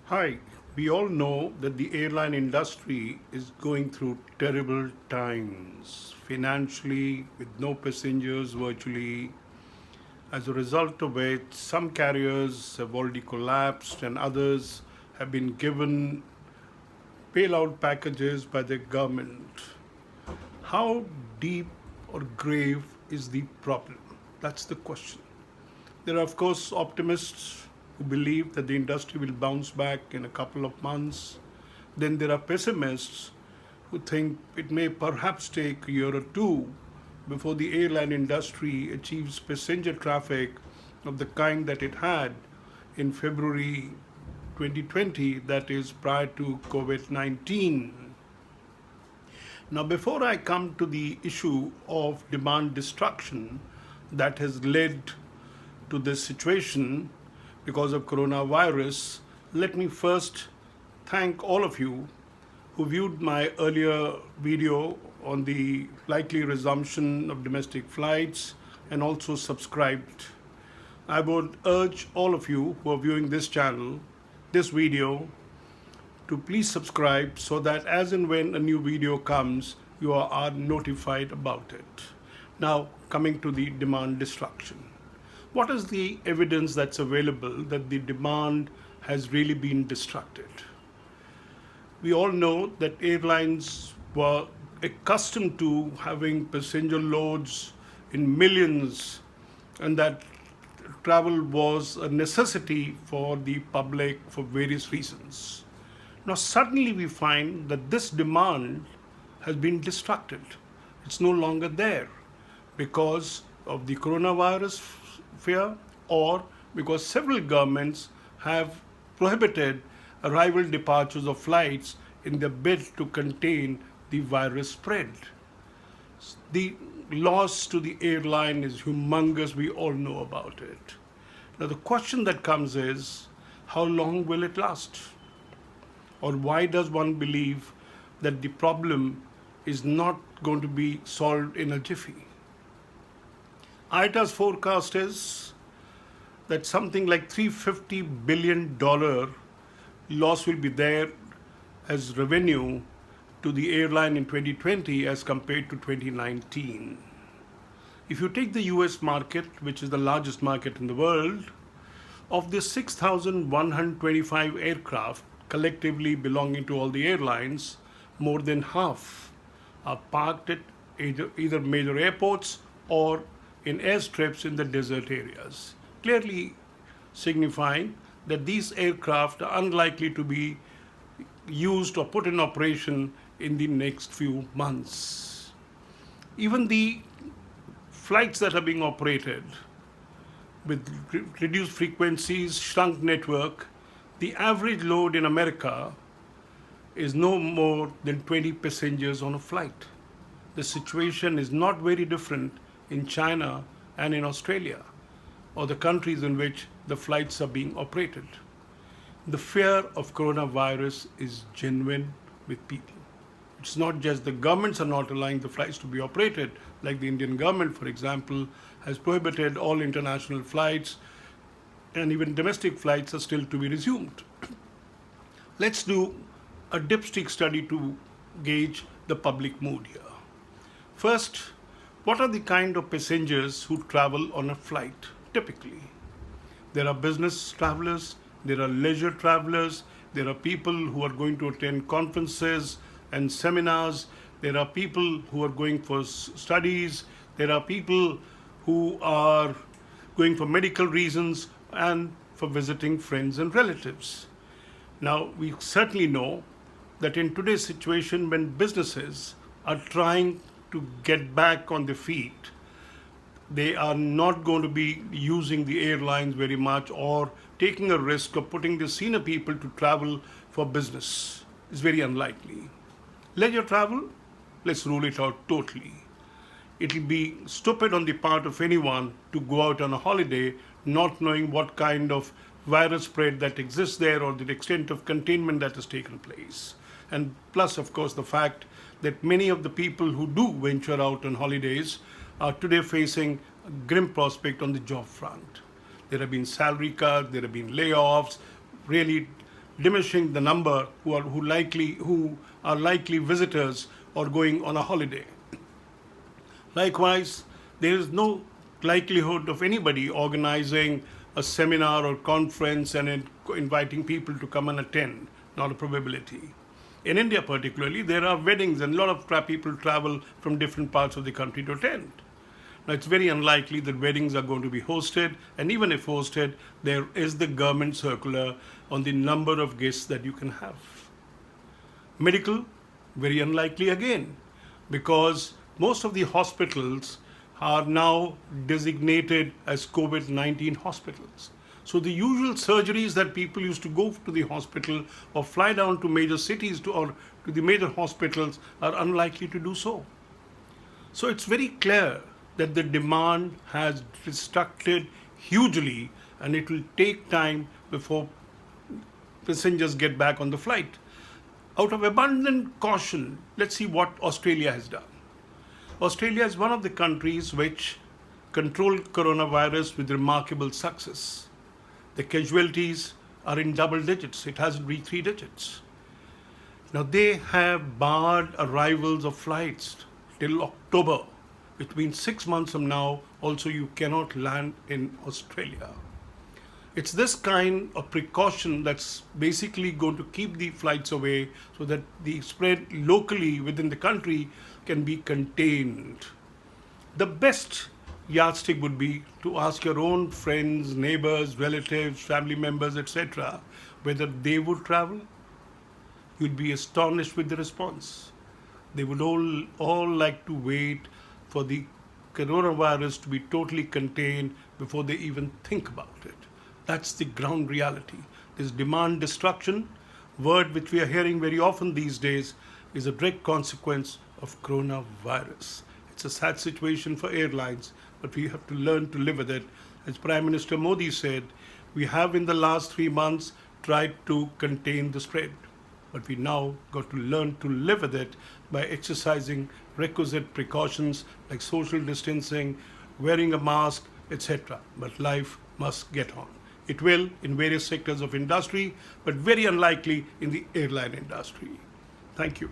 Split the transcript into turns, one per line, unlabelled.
Hi, we all know that the airline industry is going through terrible times financially, with no passengers virtually. As a result of which, some carriers have already collapsed and others have been given bailout packages by the government. How deep or grave is the problem? That's the question. There are, of course, optimists who believe that the industry will bounce back in a couple of months. Then there are pessimists who think it may perhaps take a year or two before the airline industry achieves passenger traffic of the kind that it had in February 2020, that is prior to COVID 19. Now, before I come to the issue of demand destruction that has led to this situation because of coronavirus, let me first thank all of you who viewed my earlier video on the likely resumption of domestic flights and also subscribed. I would urge all of you who are viewing this channel, this video, to please subscribe so that as and when a new video comes, you are notified about it. Now, coming to the demand destruction. What is the evidence that's available that the demand has really been destructed? We all know that airlines were accustomed to having passenger loads in millions and that travel was a necessity for the public for various reasons. Now, suddenly we find that this demand has been destructed. It's no longer there because of the coronavirus fear or because several governments have prohibited arrival departures of flights in the bid to contain the virus spread. The loss to the airline is humongous, we all know about it. Now the question that comes is, how long will it last? Or why does one believe that the problem is not going to be solved in a jiffy? ITA's forecast is that something like $350 billion loss will be there as revenue to the airline in 2020 as compared to 2019. If you take the US market, which is the largest market in the world, of the 6,125 aircraft collectively belonging to all the airlines, more than half are parked at either major airports or in airstrips in the desert areas, clearly signifying that these aircraft are unlikely to be used or put in operation in the next few months. Even the flights that are being operated with reduced frequencies, shrunk network, the average load in America is no more than 20 passengers on a flight. The situation is not very different in China and in Australia, or the countries in which the flights are being operated. The fear of coronavirus is genuine with people. It's not just the governments are not allowing the flights to be operated, like the Indian government, for example, has prohibited all international flights, and even domestic flights are still to be resumed. Let's do a dipstick study to gauge the public mood here. First, what are the kind of passengers who travel on a flight typically? There are business travelers, there are leisure travelers, there are people who are going to attend conferences and seminars, there are people who are going for studies, there are people who are going for medical reasons and for visiting friends and relatives. Now, we certainly know that in today's situation, when businesses are trying to get back on their feet, they are not going to be using the airlines very much or taking a risk of putting the senior people to travel for business. It's very unlikely. Leisure travel, let's rule it out totally. It'll be stupid on the part of anyone to go out on a holiday not knowing what kind of virus spread that exists there or the extent of containment that has taken place. And plus, of course, the fact that many of the people who do venture out on holidays are today facing a grim prospect on the job front. There have been salary cuts, there have been layoffs, really diminishing the number who are likely visitors or going on a holiday. Likewise, there is no likelihood of anybody organizing a seminar or conference and inviting people to come and attend, not a probability. In India particularly, there are weddings and a lot of people travel from different parts of the country to attend. Now, it's very unlikely that weddings are going to be hosted, and even if hosted, there is the government circular on the number of guests that you can have. Medical, very unlikely again, because most of the hospitals are now designated as COVID-19 hospitals. So the usual surgeries that people used to go to the hospital or fly down to major cities or to the major hospitals are unlikely to do so. So it's very clear that the demand has restricted hugely, and it will take time before passengers get back on the flight. Out of abundant caution, let's see what Australia has done. Australia is one of the countries which controlled coronavirus with remarkable success. The casualties are in double digits. It hasn't reached 3 digits. Now they have barred arrivals of flights till October, which means 6 months from now also you cannot land in Australia. It's this kind of precaution that's basically going to keep the flights away so that the spread locally within the country can be contained. The best yardstick would be to ask your own friends, neighbors, relatives, family members, etc., whether they would travel. You'd be astonished with the response. They would all like to wait for the coronavirus to be totally contained before they even think about it. That's the ground reality. This demand destruction, word which we are hearing very often these days, is a direct consequence of coronavirus. It's a sad situation for airlines, but we have to learn to live with it. As Prime Minister Modi said, we have in the last 3 months tried to contain the spread, but we now got to learn to live with it by exercising requisite precautions like social distancing, wearing a mask, etc. But life must get on. It will in various sectors of industry, but very unlikely in the airline industry. Thank you.